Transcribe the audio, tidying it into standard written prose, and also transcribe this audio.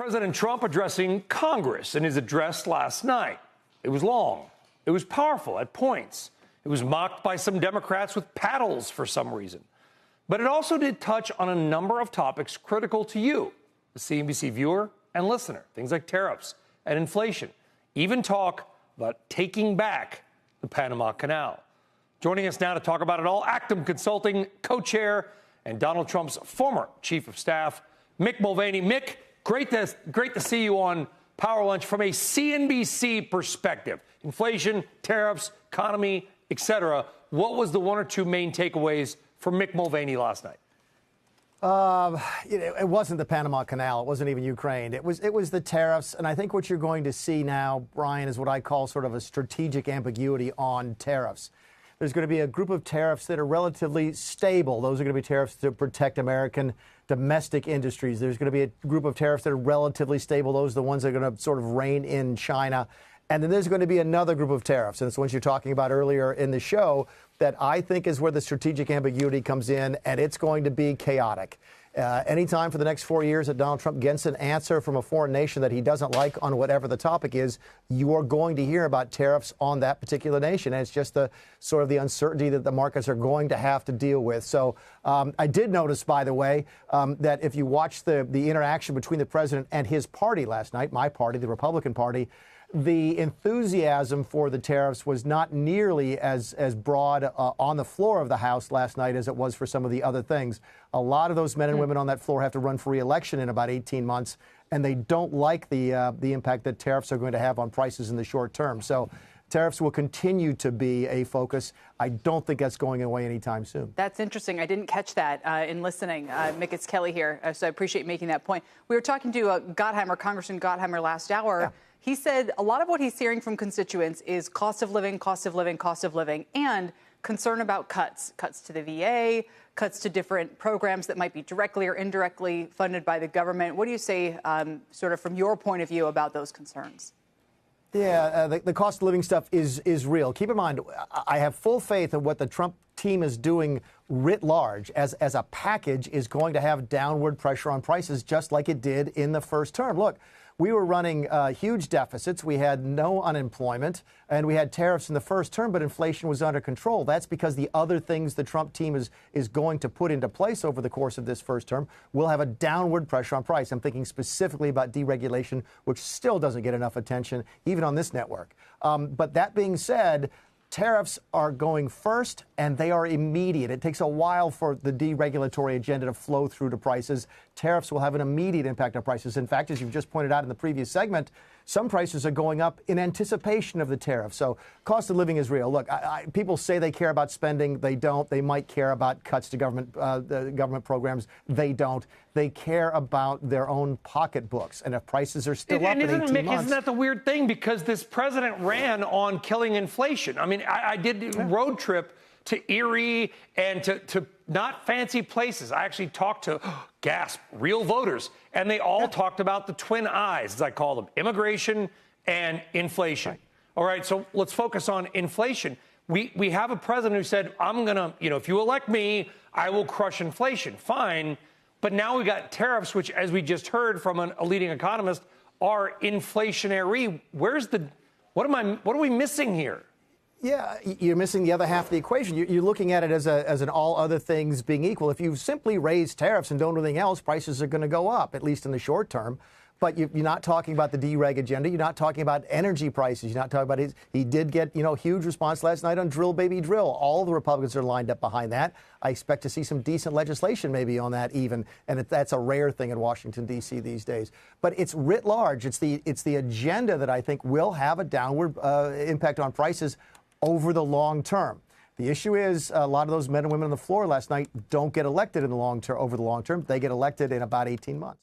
President Trump addressing Congress in his address last night. It was long. It was powerful at points. It was mocked by some Democrats with paddles for some reason. But it also did touch on a number of topics critical to you, the CNBC viewer and listener, things like tariffs and inflation, even talk about taking back the Panama Canal. Joining us now to talk about it all, Actum Consulting co-chair and Donald Trump's former chief of staff, Mick Mulvaney. Mick, great to see you on Power Lunch from a CNBC perspective. Inflation, tariffs, economy, etc. What was the one or two main takeaways from Mick Mulvaney last night? It wasn't the Panama Canal. It wasn't even Ukraine. It was the tariffs. And I think what you're going to see now, Brian, is what I call sort of a strategic ambiguity on tariffs. There's going to be a group of tariffs that are relatively stable. Those are going to be tariffs to protect American domestic industries. There's going to be a group of tariffs that are relatively stable. Those are the ones that are going to sort of rein in China. And then there's going to be another group of tariffs, and it's the ones you're talking about earlier in the show, that I think is where the strategic ambiguity comes in, and it's going to be chaotic. Anytime for the next 4 years that Donald Trump gets an answer from a foreign nation that he doesn't like on whatever the topic is, you are going to hear about tariffs on that particular nation. And it's just the sort of the uncertainty that the markets are going to have to deal with. So I did notice, by the way, that if you watch the interaction between the president and his party last night, my party, the Republican Party, the enthusiasm for the tariffs was not nearly as broad on the floor of the House last night as it was for some of the other things. A lot of those men and women on that floor have to run for re-election in about 18 months, and they don't like the impact that tariffs are going to have on prices in the short term. So tariffs will continue to be a focus. I don't think that's going away anytime soon. That's interesting. I didn't catch that in listening. Mick, it's Kelly here, so I appreciate making that point. We were talking to Congressman Gottheimer last hour. Yeah. He said a lot of what he's hearing from constituents is cost of living, and concern about cuts to the VA, cuts to different programs that might be directly or indirectly funded by the government. What do you say, sort of from your point of view, about those concerns? Yeah, the cost of living stuff is real. Keep in mind, I have full faith in what the Trump team is doing writ large as a package is going to have downward pressure on prices, just like it did in the first term. Look, we were running huge deficits. We had no unemployment, and we had tariffs in the first term, but inflation was under control. That's because the other things the Trump team is going to put into place over the course of this first term will have a downward pressure on price. I'm thinking specifically about deregulation, which still doesn't get enough attention, even on this network. But that being said, tariffs are going first, and they are immediate. It takes a while for the deregulatory agenda to flow through to prices. Tariffs will have an immediate impact on prices. In fact, as you've just pointed out in the previous segment, some prices are going up in anticipation of the tariff. So cost of living is real. Look, people say they care about spending. They don't. They might care about cuts to government programs. They don't. They care about their own pocketbooks. And if prices are still up in 18 months... Isn't that the weird thing? Because this president ran on killing inflation. I mean, I did a road trip to Erie and to not fancy places. I actually talked to, gasp, real voters. And they all talked about the twin I's, as I call them, immigration and inflation. Right. All right, so let's focus on inflation. We have a president who said, I'm going to, if you elect me, I will crush inflation. Fine. But now we got tariffs, which, as we just heard from a leading economist, are inflationary. What are we missing here? Yeah, you're missing the other half of the equation. You're looking at it as an all other things being equal. If you simply raise tariffs and don't do anything else, prices are going to go up, at least in the short term. But you're not talking about the dereg agenda. You're not talking about energy prices. You're not talking about he did get, huge response last night on drill, baby, drill. All the Republicans are lined up behind that. I expect to see some decent legislation maybe on that even. And that's a rare thing in Washington, D.C. these days. But it's writ large. It's the agenda that I think will have a downward impact on prices over the long term. The issue is a lot of those men and women on the floor last night don't get elected in the long term. Over the long term, they get elected in about 18 months.